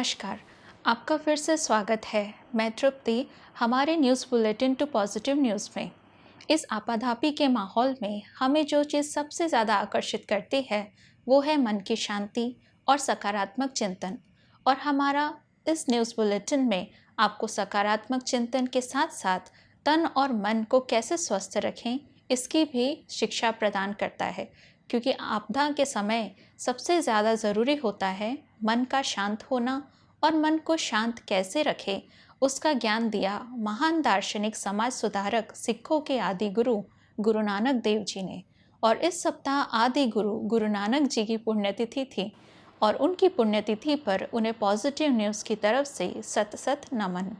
नमस्कार, आपका फिर से स्वागत है। मैं तृप्ति हमारे news bulletin to positive news में। इस आपाधापी के माहौल में हमें जो चीज़ सबसे ज़्यादा आकर्षित करती है वो है मन की शांति और सकारात्मक चिंतन। और हमारा इस न्यूज़ बुलेटिन में आपको सकारात्मक चिंतन के साथ साथ तन और मन को कैसे स्वस्थ रखें इसकी भी शिक्षा प्रदान करता है, क्योंकि आपदा के समय सबसे ज़्यादा ज़रूरी होता है मन का शांत होना। और मन को शांत कैसे रखें उसका ज्ञान दिया महान दार्शनिक समाज सुधारक सिखों के आदि गुरु गुरु नानक देव जी ने। और इस सप्ताह आदि गुरु गुरु नानक जी की पुण्यतिथि थी और उनकी पुण्यतिथि पर उन्हें पॉजिटिव न्यूज़ की तरफ से सत सत नमन।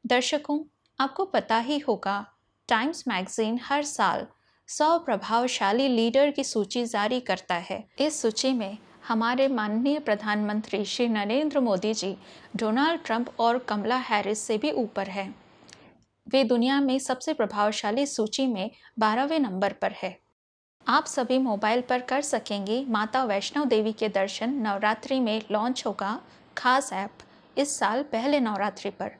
दर्शकों, आपको पता ही होगा, टाइम्स मैगजीन हर साल 100 प्रभावशाली लीडर की सूची जारी करता है। इस सूची में हमारे माननीय प्रधानमंत्री श्री नरेंद्र मोदी जी डोनाल्ड ट्रंप और कमला हैरिस से भी ऊपर है। वे दुनिया में सबसे प्रभावशाली सूची में 12वें नंबर पर है। आप सभी मोबाइल पर कर सकेंगे माता वैष्णो देवी के दर्शन। नवरात्रि में लॉन्च होगा खास ऐप इस साल पहले नवरात्रि पर।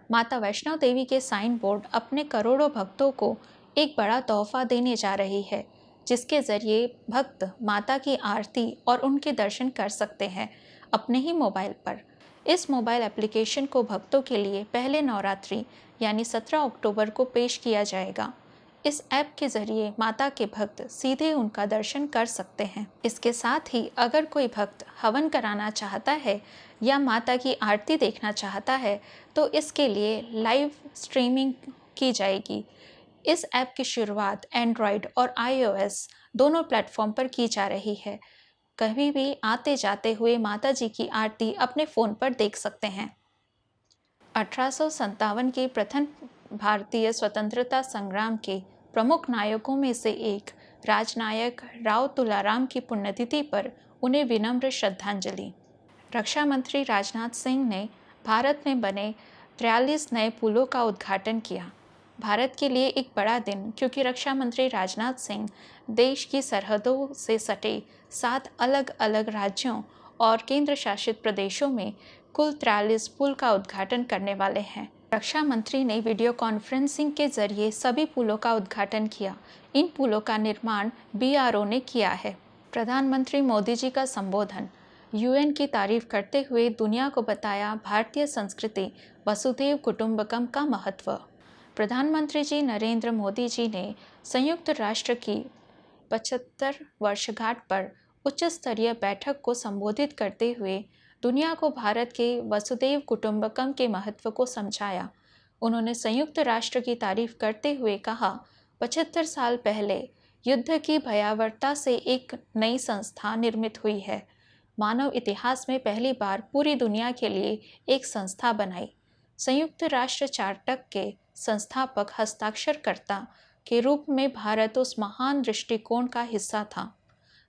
माता वैष्णो देवी के साइन बोर्ड अपने करोड़ों भक्तों को एक बड़ा तोहफा देने जा रही है, जिसके ज़रिए भक्त माता की आरती और उनके दर्शन कर सकते हैं अपने ही मोबाइल पर। इस मोबाइल एप्लीकेशन को भक्तों के लिए पहले नवरात्रि यानी 17 अक्टूबर को पेश किया जाएगा। इस ऐप के ज़रिए माता के भक्त सीधे उनका दर्शन कर सकते हैं। इसके साथ ही अगर कोई भक्त हवन कराना चाहता है या माता की आरती देखना चाहता है तो इसके लिए लाइव स्ट्रीमिंग की जाएगी। इस ऐप की शुरुआत एंड्रॉयड और iOS दोनों प्लेटफॉर्म पर की जा रही है। कभी भी आते जाते हुए माता जी की आरती अपने फ़ोन पर देख सकते हैं। 1857 के प्रथम भारतीय स्वतंत्रता संग्राम के प्रमुख नायकों में से एक राजनायक राव तुलाराम की पुण्यतिथि पर उन्हें विनम्र श्रद्धांजलि। रक्षा मंत्री राजनाथ सिंह ने भारत में बने 43 नए पुलों का उद्घाटन किया। भारत के लिए एक बड़ा दिन, क्योंकि रक्षा मंत्री राजनाथ सिंह देश की सरहदों से सटे 7 अलग अलग राज्यों और केंद्र शासित प्रदेशों में कुल 43 पुल का उद्घाटन करने वाले हैं। रक्षा मंत्री ने वीडियो कॉन्फ्रेंसिंग के जरिए सभी पुलों का उद्घाटन किया। इन पुलों का निर्माण BRO ने किया है। प्रधानमंत्री मोदी जी का संबोधन। UN की तारीफ करते हुए दुनिया को बताया भारतीय संस्कृति वसुधैव कुटुंबकम का महत्व। प्रधानमंत्री जी नरेंद्र मोदी जी ने संयुक्त राष्ट्र की 75 वर्षगांठ पर उच्च स्तरीय बैठक को संबोधित करते हुए दुनिया को भारत के वसुधैव कुटुंबकम के महत्व को समझाया। उन्होंने संयुक्त राष्ट्र की तारीफ करते हुए कहा, 75 साल पहले युद्ध की भयावहता से एक नई संस्था निर्मित हुई है। मानव इतिहास में पहली बार पूरी दुनिया के लिए एक संस्था बनाई। संयुक्त राष्ट्र चार्टर के संस्थापक हस्ताक्षरकर्ता के रूप में भारत उस महान दृष्टिकोण का हिस्सा था।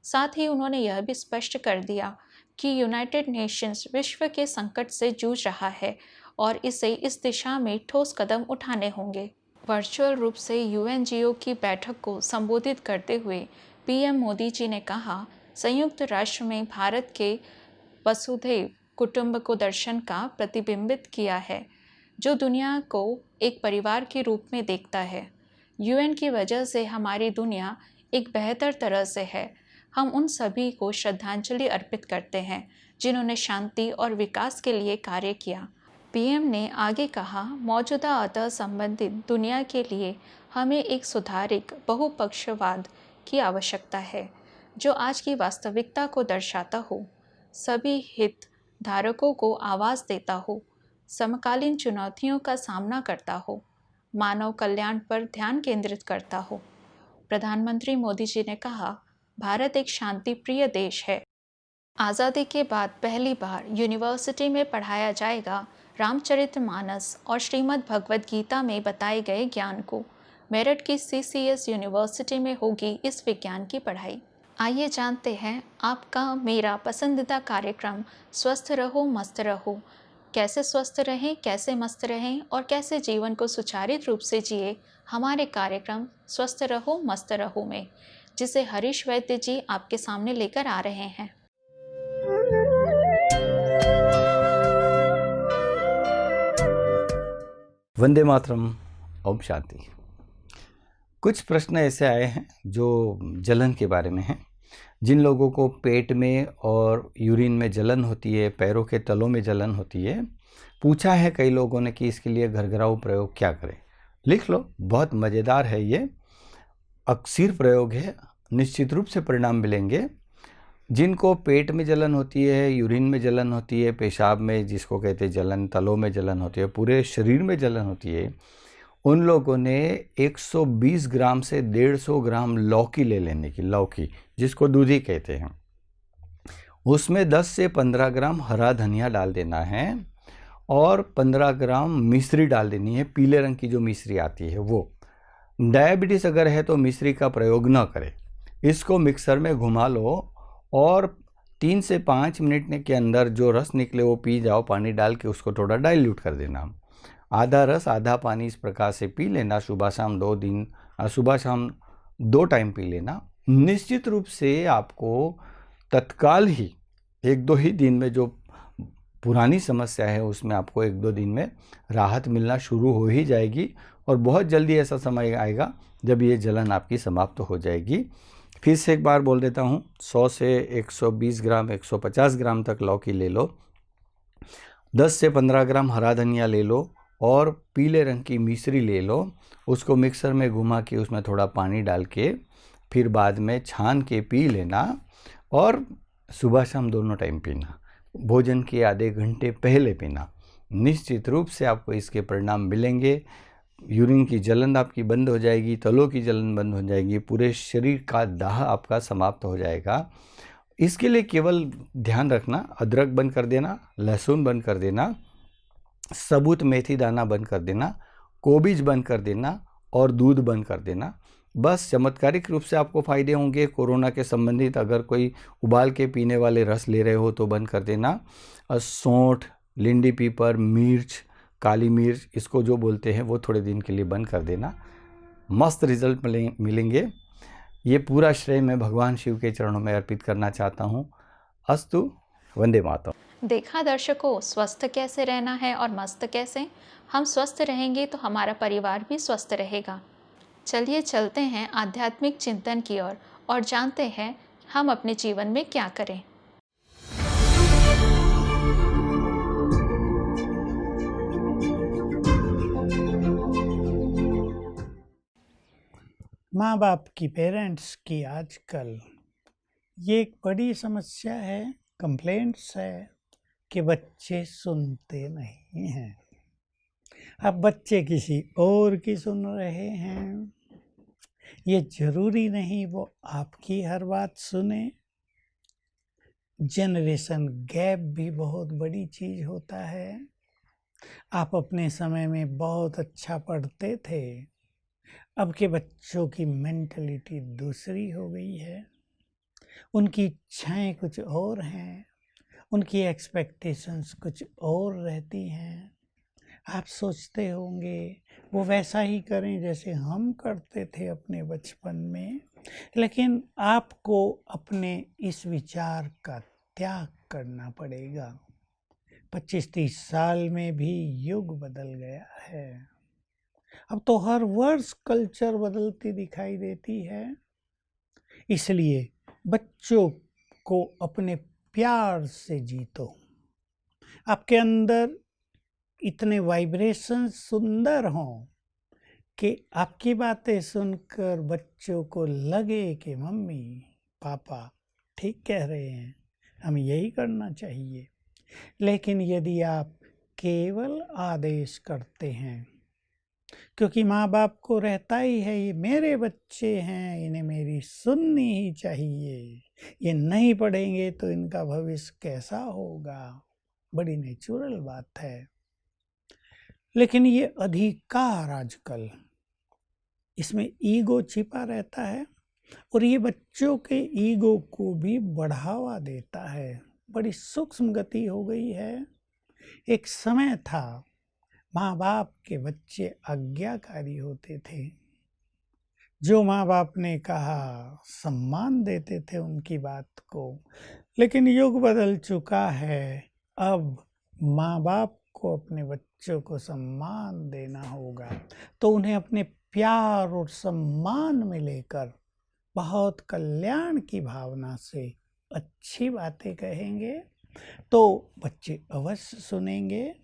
साथ ही उन्होंने यह भी स्पष्ट कर दिया कि यूनाइटेड नेशंस विश्व के संकट से जूझ रहा है और इसे इस दिशा में ठोस कदम उठाने होंगे। वर्चुअल रूप से UNGO की बैठक को संबोधित करते हुए PM मोदी जी ने कहा, संयुक्त राष्ट्र में भारत के वसुधैव कुटुंबक दर्शन का प्रतिबिंबित किया है, जो दुनिया को एक परिवार के रूप में देखता है। UN की वजह से हमारी दुनिया एक बेहतर तरह से है। हम उन सभी को श्रद्धांजलि अर्पित करते हैं जिन्होंने शांति और विकास के लिए कार्य किया। PM ने आगे कहा, मौजूदा अतः संबंधित दुनिया के लिए हमें एक सुधारित बहुपक्षवाद की आवश्यकता है, जो आज की वास्तविकता को दर्शाता हो, सभी हितधारकों को आवाज़ देता हो, समकालीन चुनौतियों का सामना करता हो, मानव कल्याण पर ध्यान केंद्रित करता हो। प्रधानमंत्री मोदी जी ने कहा, भारत एक शांति प्रिय देश है। आज़ादी के बाद पहली बार यूनिवर्सिटी में पढ़ाया जाएगा रामचरितमानस और श्रीमद् भगवद गीता में बताए गए ज्ञान को। मेरठ की CCS यूनिवर्सिटी में होगी इस विज्ञान की पढ़ाई। आइए जानते हैं आपका मेरा पसंदीदा कार्यक्रम स्वस्थ रहो मस्त रहो। कैसे स्वस्थ रहें, कैसे मस्त रहें और कैसे जीवन को सुचारित रूप से जिए, हमारे कार्यक्रम स्वस्थ रहो मस्त रहो में, जिसे हरीश वैद्य जी आपके सामने लेकर आ रहे हैं। वंदे मातरम। ओम शांति। कुछ प्रश्न ऐसे आए हैं जो जलन के बारे में हैं। जिन लोगों को पेट में और यूरिन में जलन होती है, पैरों के तलों में जलन होती है, पूछा है कई लोगों ने कि इसके लिए घरघराऊ प्रयोग क्या करें। लिख लो, बहुत मज़ेदार है ये। अक्सर प्रयोग है, निश्चित रूप से परिणाम मिलेंगे। जिनको पेट में जलन होती है, यूरिन में जलन होती है, पेशाब में जिसको कहते हैं जलन, तलों में जलन होती है, पूरे शरीर में जलन होती है, उन लोगों ने 120 ग्राम से 150 ग्राम लौकी ले लेने की, लौकी जिसको दूधी कहते हैं, उसमें 10 से 15 ग्राम हरा धनिया डाल देना है और 15 ग्राम मिश्री डाल देनी है। पीले रंग की जो मिश्री आती है वो। डायबिटीज़ अगर है तो मिश्री का प्रयोग न करें। इसको मिक्सर में घुमा लो और 3 से 5 मिनट के अंदर जो रस निकले वो पी जाओ। पानी डाल के उसको थोड़ा डाइल्यूट कर देना। आधा रस आधा पानी इस प्रकार से पी लेना। सुबह शाम 2 दिन, सुबह शाम 2 टाइम पी लेना। निश्चित रूप से आपको तत्काल ही 1-2 ही दिन में जो पुरानी समस्या है उसमें आपको 1-2 दिन में राहत मिलना शुरू हो ही जाएगी और बहुत जल्दी ऐसा समय आएगा जब ये जलन आपकी समाप्त हो जाएगी। फिर से एक बार बोल देता हूँ, 100 से 120 ग्राम 150 ग्राम तक लौकी ले लो, 10 से 15 ग्राम हरा धनिया ले लो और पीले रंग की मिश्री ले लो। उसको मिक्सर में घुमा के उसमें थोड़ा पानी डाल के फिर बाद में छान के पी लेना और सुबह शाम दोनों टाइम पीना। भोजन के आधे घंटे पहले पीना। निश्चित रूप से आपको इसके परिणाम मिलेंगे। यूरिन की जलन आपकी बंद हो जाएगी, तलों की जलन बंद हो जाएगी, पूरे शरीर का दाह आपका समाप्त हो जाएगा। इसके लिए केवल ध्यान रखना, अदरक बंद कर देना, लहसुन बंद कर देना, सबूत मेथी दाना बंद कर देना, कोबीज बंद कर देना और दूध बंद कर देना। बस चमत्कारिक रूप से आपको फ़ायदे होंगे। कोरोना के संबंधित अगर कोई उबाल के पीने वाले रस ले रहे हो तो बंद कर देना। सौंठ, लिंडी पीपर, मिर्च, काली मिर्च, इसको जो बोलते हैं वो थोड़े दिन के लिए बंद कर देना। मस्त रिजल्ट मिलेंगे। ये पूरा श्रेय मैं भगवान शिव के चरणों में अर्पित करना चाहता हूँ। अस्तु। वंदे मातरम। देखा दर्शकों, स्वस्थ कैसे रहना है और मस्त कैसे। हम स्वस्थ रहेंगे तो हमारा परिवार भी स्वस्थ रहेगा। चलिए चलते हैं आध्यात्मिक चिंतन की ओर और जानते हैं हम अपने जीवन में क्या करें। माँ बाप की, पेरेंट्स की आजकल ये एक बड़ी समस्या है, कंप्लेंट्स है कि बच्चे सुनते नहीं हैं। अब बच्चे किसी और की सुन रहे हैं। ये जरूरी नहीं वो आपकी हर बात सुने। जनरेशन गैप भी बहुत बड़ी चीज होता है। आप अपने समय में बहुत अच्छा पढ़ते थे, अब के बच्चों की मेंटलिटी दूसरी हो गई है। उनकी इच्छाएं कुछ और हैं, उनकी एक्सपेक्टेशंस कुछ और रहती हैं। आप सोचते होंगे वो वैसा ही करें जैसे हम करते थे अपने बचपन में, लेकिन आपको अपने इस विचार का त्याग करना पड़ेगा। 25-30 साल में भी युग बदल गया है। अब तो हर वर्ष कल्चर बदलती दिखाई देती है। इसलिए बच्चों को अपने प्यार से जीतो। आपके अंदर इतने वाइब्रेशंस सुंदर हों कि आपकी बातें सुनकर बच्चों को लगे कि मम्मी पापा ठीक कह रहे हैं, हमें यही करना चाहिए। लेकिन यदि आप केवल आदेश करते हैं, क्योंकि माँ बाप को रहता ही है ये मेरे बच्चे हैं, इन्हें मेरी सुननी ही चाहिए, ये नहीं पढ़ेंगे तो इनका भविष्य कैसा होगा, बड़ी नेचुरल बात है। लेकिन ये अधिकार आजकल, इसमें ईगो छिपा रहता है और ये बच्चों के ईगो को भी बढ़ावा देता है। बड़ी सूक्ष्म गति हो गई है। एक समय था माँ बाप के बच्चे आज्ञाकारी होते थे। जो माँ बाप ने कहा सम्मान देते थे उनकी बात को। लेकिन युग बदल चुका है। अब माँ बाप आपको अपने बच्चों को सम्मान देना होगा। तो उन्हें अपने प्यार और सम्मान में लेकर बहुत कल्याण की भावना से अच्छी बातें कहेंगे तो बच्चे अवश्य सुनेंगे।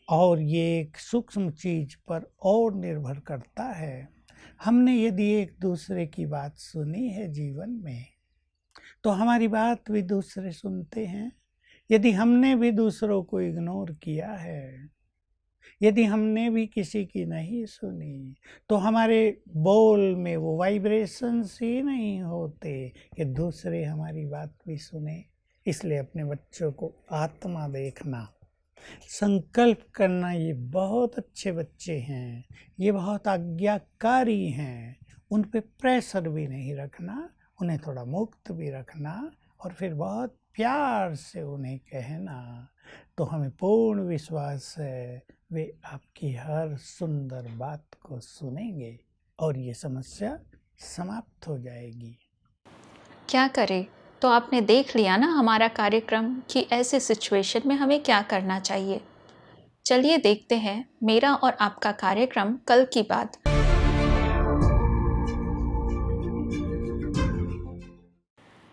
और ये एक सूक्ष्म चीज पर और निर्भर करता है। हमने यदि एक दूसरे की बात सुनी है जीवन में, तो हमारी बात भी दूसरे सुनते हैं। यदि हमने भी दूसरों को इग्नोर किया है, यदि हमने भी किसी की नहीं सुनी, तो हमारे बोल में वो वाइब्रेशंस ही नहीं होते कि दूसरे हमारी बात भी सुने। इसलिए अपने बच्चों को आत्मा देखना, संकल्प करना, ये बहुत अच्छे बच्चे हैं, ये बहुत आज्ञाकारी हैं, उन पे प्रेशर भी नहीं रखना, उन्हें थोड़ा मुक्त भी रखना और फिर बहुत प्यार से उन्हें कहना। तो हमें पूर्ण विश्वास है वे आपकी हर सुंदर बात को सुनेंगे और ये समस्या समाप्त हो जाएगी। क्या करें? तो आपने देख लिया ना हमारा कार्यक्रम कि ऐसे सिचुएशन में हमें क्या करना चाहिए। चलिए देखते हैं मेरा और आपका कार्यक्रम कल की बात।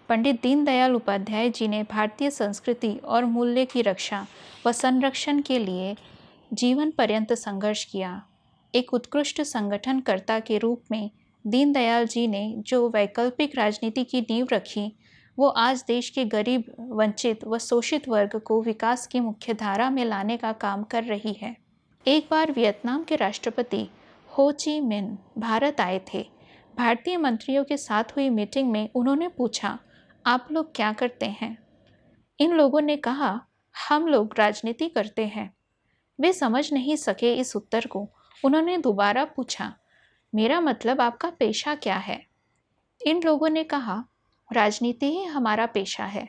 पंडित दीनदयाल उपाध्याय जी ने भारतीय संस्कृति और मूल्य की रक्षा व संरक्षण के लिए जीवन पर्यंत संघर्ष किया। एक उत्कृष्ट संगठनकर्ता के रूप में दीनदयाल जी ने जो वैकल्पिक राजनीति की नींव रखी, वो आज देश के गरीब, वंचित व शोषित वर्ग को विकास की मुख्य धारा में लाने का काम कर रही है। एक बार वियतनाम के राष्ट्रपति हो ची मिन भारत आए थे। भारतीय मंत्रियों के साथ हुई मीटिंग में उन्होंने पूछा, आप लोग क्या करते हैं? इन लोगों ने कहा, हम लोग राजनीति करते हैं। वे समझ नहीं सके इस उत्तर को। उन्होंने दोबारा पूछा, मेरा मतलब आपका पेशा क्या है? इन लोगों ने कहा, राजनीति ही हमारा पेशा है।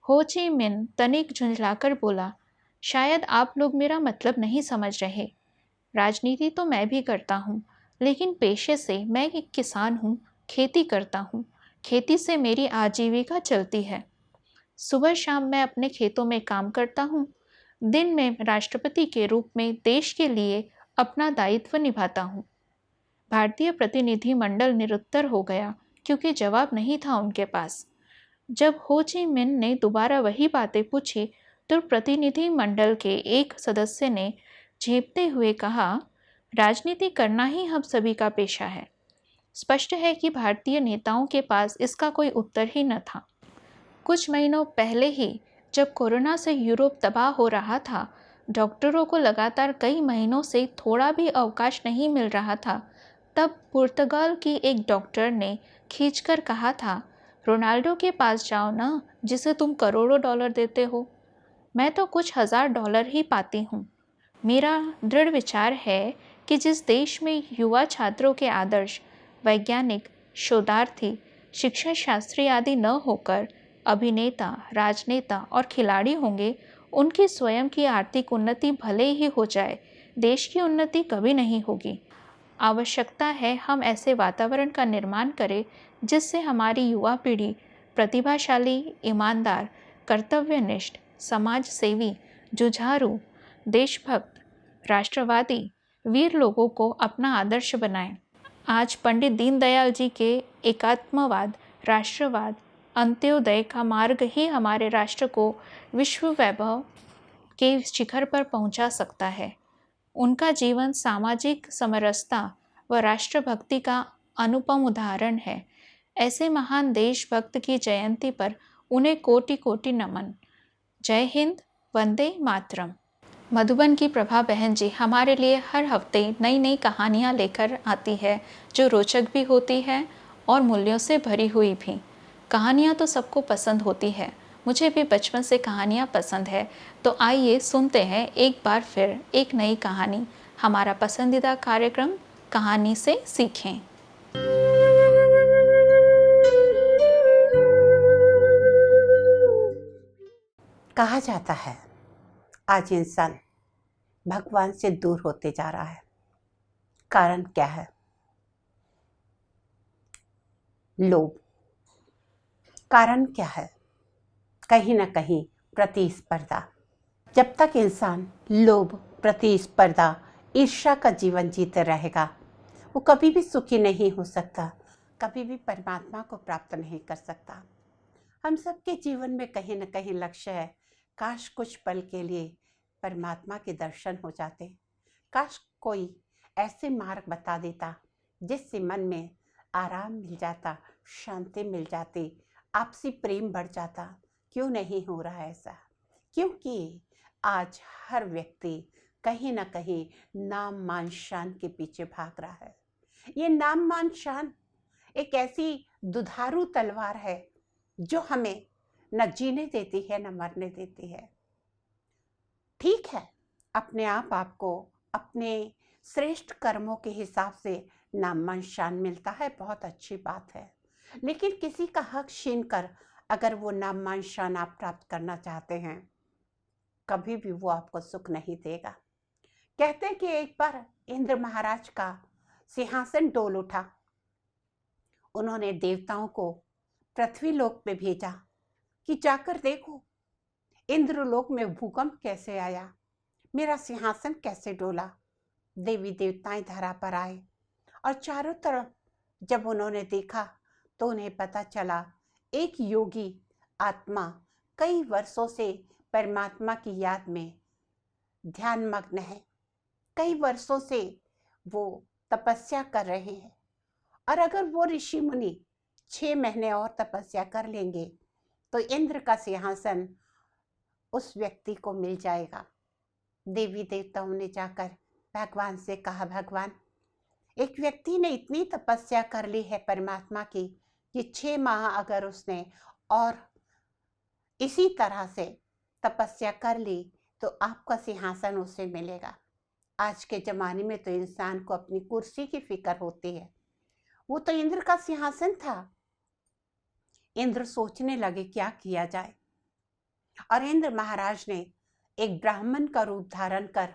हो ची मिन तनिक झुंझलाकर बोला, शायद आप लोग मेरा मतलब नहीं समझ रहे। राजनीति तो मैं भी करता हूँ, लेकिन पेशे से मैं एक किसान हूँ, खेती करता हूँ। खेती से मेरी आजीविका चलती है। सुबह शाम मैं अपने खेतों में काम करता हूँ। दिन में राष्ट्रपति के रूप में देश के लिए अपना दायित्व निभाता हूँ। भारतीय प्रतिनिधिमंडल निरुत्तर हो गया क्योंकि जवाब नहीं था उनके पास। जब हो ची मिन ने दोबारा वही बातें पूछी तो प्रतिनिधिमंडल के एक सदस्य ने झेपते हुए कहा, राजनीति करना ही हम सभी का पेशा है। स्पष्ट है कि भारतीय नेताओं के पास इसका कोई उत्तर ही न था। कुछ महीनों पहले ही जब कोरोना से यूरोप तबाह हो रहा था, डॉक्टरों को लगातार कई महीनों से थोड़ा भी अवकाश नहीं मिल रहा था, तब पुर्तगाल की एक डॉक्टर ने खींचकर कहा था, रोनाल्डो के पास जाओ ना, जिसे तुम करोड़ों डॉलर देते हो। मैं तो कुछ $1000 ही पाती हूँ। मेरा दृढ़ विचार है कि जिस देश में युवा छात्रों के आदर्श वैज्ञानिक, शोधार्थी, शिक्षा शास्त्री आदि न होकर अभिनेता, राजनेता और खिलाड़ी होंगे, उनकी स्वयं की आर्थिक उन्नति भले ही हो जाए, देश की उन्नति कभी नहीं होगी। आवश्यकता है हम ऐसे वातावरण का निर्माण करें जिससे हमारी युवा पीढ़ी प्रतिभाशाली, ईमानदार, कर्तव्यनिष्ठ, समाज सेवी, जुझारू, देशभक्त, राष्ट्रवादी, वीर लोगों को अपना आदर्श बनाएं। आज पंडित दीनदयाल जी के एकात्मवाद, राष्ट्रवाद, अंत्योदय का मार्ग ही हमारे राष्ट्र को विश्व वैभव के शिखर पर पहुंचा सकता है। उनका जीवन सामाजिक समरसता व राष्ट्रभक्ति का अनुपम उदाहरण है। ऐसे महान देशभक्त की जयंती पर उन्हें कोटि कोटि नमन। जय हिंद, वंदे मातरम। मधुबन की प्रभा बहन जी हमारे लिए हर हफ्ते नई नई कहानियाँ लेकर आती है, जो रोचक भी होती है और मूल्यों से भरी हुई भी। कहानियाँ तो सबको पसंद होती है, मुझे भी बचपन से कहानियाँ पसंद है। तो आइए सुनते हैं एक बार फिर एक नई कहानी, हमारा पसंदीदा कार्यक्रम कहानी से सीखें। कहा जाता है आज इंसान भगवान से दूर होते जा रहा है। कारण क्या है? लोभ। कारण क्या है? कहीं ना कहीं प्रतिस्पर्धा। जब तक इंसान लोभ, प्रतिस्पर्धा, ईर्ष्या का जीवन जीते रहेगा, वो कभी भी सुखी नहीं हो सकता, कभी भी परमात्मा को प्राप्त नहीं कर सकता। हम सबके जीवन में कहीं न कहीं लक्ष्य है, काश कुछ पल के लिए परमात्मा के दर्शन हो जाते, काश कोई ऐसे मार्ग बता देता जिससे मन में आराम मिल जाता, शांति मिल जाती, आपसी प्रेम बढ़ जाता। क्यों नहीं हो रहा ऐसा? क्योंकि आज हर व्यक्ति कहीं ना कहीं नाम मान शान के पीछे भाग रहा है। ये नाम मान शान एक ऐसी दुधारू तलवार है जो हमें न जीने देती है न मरने देती है। ठीक है, अपने आप आपको अपने श्रेष्ठ कर्मों के हिसाब से नाम मान शान मिलता है, बहुत अच्छी बात है। लेकिन किसी का हक छीन कर अगर वो नाम मान शान आप प्राप्त करना चाहते हैं, कभी भी वो आपको सुख नहीं देगा। कहते हैं कि एक बार इंद्र महाराज का सिंहासन डोल उठा। उन्होंने देवताओं को पृथ्वी लोक में भेजा कि जाकर देखो इंद्रलोक में भूकंप कैसे आया, मेरा सिंहासन कैसे डोला। देवी देवताएं धरा पर आए और चारों तरफ जब उन्होंने देखा तो उन्हें पता चला एक योगी आत्मा कई वर्षों से परमात्मा की याद में ध्यान मग्न है, कई वर्षों से वो तपस्या कर रहे हैं, और अगर वो ऋषि मुनि 6 महीने और तपस्या कर लेंगे तो इंद्र का सिंहासन उस व्यक्ति को मिल जाएगा। देवी देवताओं ने जाकर भगवान से कहा, भगवान, एक व्यक्ति ने इतनी तपस्या कर ली है परमात्मा की कि 6 माह अगर उसने और इसी तरह से तपस्या कर ली तो आपका सिंहासन उसे मिलेगा। आज के ज़माने में तो इंसान को अपनी कुर्सी की फिक्र होती है, वो तो इंद्र का सिंहासन था। इंद्र सोचने लगे क्या किया जाए, और इंद्र महाराज ने एक ब्राह्मण का रूप धारण कर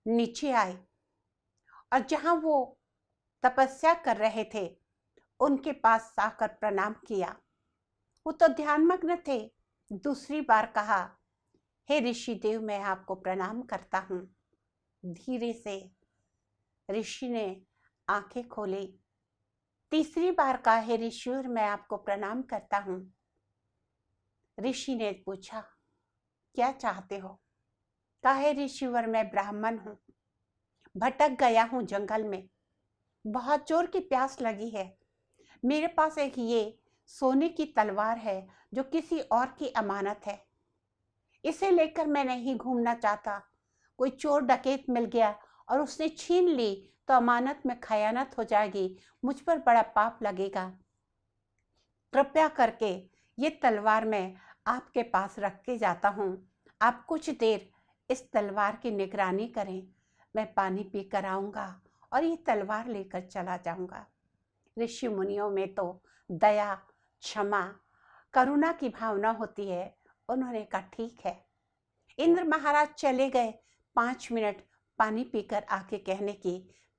नीचे आए और जहां वो तपस्या कर रहे थे उनके पास आकर प्रणाम किया। वो तो ध्यानमग्न थे। दूसरी बार कहा, हे ऋषि देव, मैं आपको प्रणाम करता हूँ। धीरे से ऋषि ने आंखें खोली। तीसरी बार कहा, हे ऋषिवर, मैं आपको प्रणाम करता हूँ। ऋषि ने पूछा, क्या चाहते हो? कहा, हे ऋषिवर, मैं ब्राह्मण हूँ, भटक गया हूँ जंगल में, बहुत जोर की प्यास लगी है। मेरे पास एक ये सोने की तलवार है जो किसी और की अमानत है, इसे लेकर मैं नहीं घूमना चाहता। कोई चोर डकैत मिल गया और उसने छीन ली तो अमानत में खयानत हो जाएगी, मुझ पर बड़ा पाप लगेगा। कृपया करके ये तलवार मैं आपके पास रख के जाता हूँ, आप कुछ देर इस तलवार की निगरानी करें, मैं पानी पी कर आऊँगा और ये तलवार लेकर चला जाऊँगा। ऋषि मुनियों में तो दया, क्षमा, करुणा की भावना होती है। उन्होंने कहा, ठीक है। इंद्र महाराज चले गए। 5 मिनट पानी पीकर आके कहने की,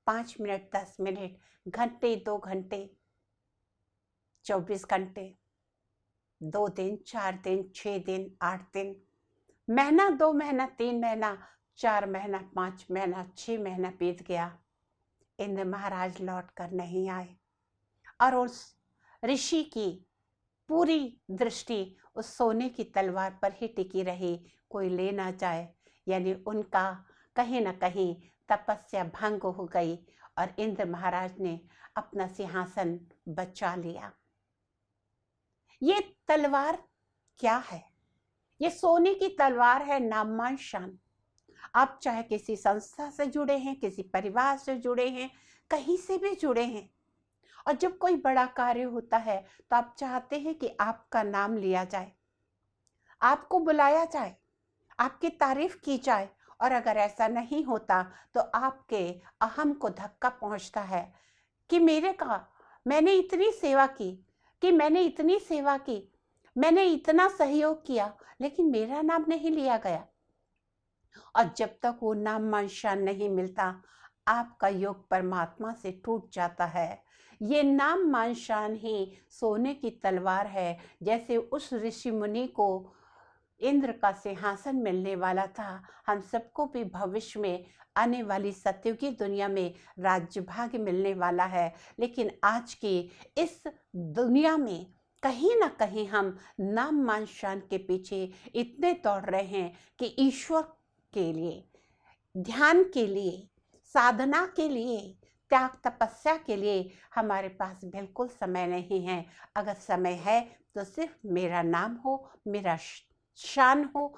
5 मिनट, 10 मिनट, घंटे, 2 घंटे, 24 घंटे, 2 दिन, 4 दिन, 6 दिन, 8 दिन, महीना, 2 महीना, 3 महीना, 4 महीना, 5 महीना, 6 महीना बीत गया। इंद्र महाराज लौट कर नहीं आए और उस ऋषि की पूरी दृष्टि उस सोने की तलवार पर ही टिकी रही, कोई ले ना जाए। यानी उनका कहीं ना कहीं तपस्या भंग हो गई और इंद्र महाराज ने अपना सिंहासन बचा लिया। ये तलवार क्या है? ये सोने की तलवार है, नाममान शान। आप चाहे किसी संस्था से जुड़े हैं, किसी परिवार से जुड़े हैं, कहीं से भी जुड़े हैं, और जब कोई बड़ा कार्य होता है तो आप चाहते हैं कि आपका नाम लिया जाए, आपको बुलाया जाए, आपकी तारीफ की जाए, और अगर ऐसा नहीं होता तो आपके अहम को धक्का पहुंचता है कि मैंने इतनी सेवा की, कि मैंने इतनी सेवा की, मैंने इतना सहयोग किया, लेकिन मेरा नाम नहीं लिया गया। और जब तक वो नाम मान शान नहीं मिलता, आपका योग परमात्मा से टूट जाता है। ये नाम मान शान ही सोने की तलवार है। जैसे उस ऋषि मुनि को इंद्र का सिंहासन मिलने वाला था, हम सबको भी भविष्य में आने वाली सतयुग की दुनिया में राज्य भाग मिलने वाला है। लेकिन आज की इस दुनिया में कहीं ना कहीं हम नाम मान शान के पीछे इतने दौड़ रहे हैं कि ईश्वर के लिए, ध्यान के लिए, साधना के लिए, त्याग तपस्या के लिए हमारे पास बिल्कुल समय नहीं है। अगर समय है तो सिर्फ मेरा नाम हो, मेरा शान हो,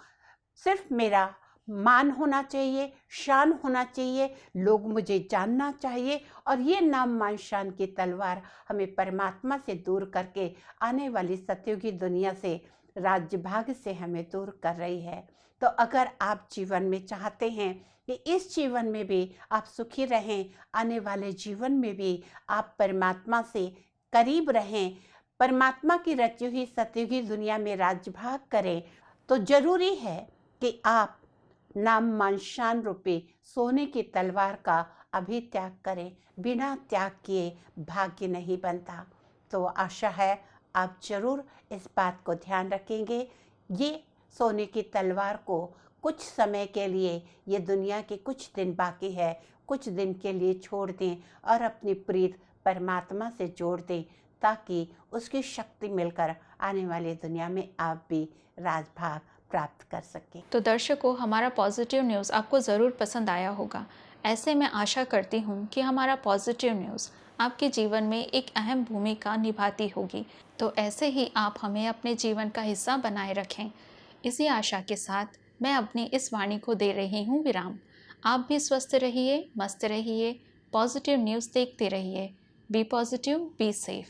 सिर्फ मेरा मान होना चाहिए, शान होना चाहिए, लोग मुझे जानना चाहिए। और ये नाम मान शान की तलवार हमें परमात्मा से दूर करके आने वाली सतयुगी दुनिया से, राज्य भाग से हमें दूर कर रही है। तो अगर आप जीवन में चाहते हैं कि इस जीवन में भी आप सुखी रहें, आने वाले जीवन में भी आप परमात्मा से करीब रहें, परमात्मा की रची हुई सतयुगी दुनिया में राज्य भाग करें, तो जरूरी है कि आप नाम मान शान रूपी सोने की तलवार का अभी त्याग करें। बिना त्याग किए भाग्य नहीं बनता। तो आशा है आप जरूर इस बात को ध्यान रखेंगे। ये सोने की तलवार को कुछ समय के लिए, ये दुनिया के कुछ दिन बाकी है, कुछ दिन के लिए छोड़ दें और अपनी प्रीत परमात्मा से जोड़ दें, ताकि उसकी शक्ति मिलकर आने वाली दुनिया में आप भी राजभाग प्राप्त कर सकें। तो दर्शकों, हमारा पॉजिटिव न्यूज़ आपको ज़रूर पसंद आया होगा। ऐसे में आशा करती हूँ कि हमारा पॉजिटिव न्यूज़ आपके जीवन में एक अहम भूमिका निभाती होगी। तो ऐसे ही आप हमें अपने जीवन का हिस्सा बनाए रखें। इसी आशा के साथ मैं अपनी इस वाणी को दे रही हूँ विराम। आप भी स्वस्थ रहिए, मस्त रहिए, पॉजिटिव न्यूज़ देखते रहिए। Be positive, be safe.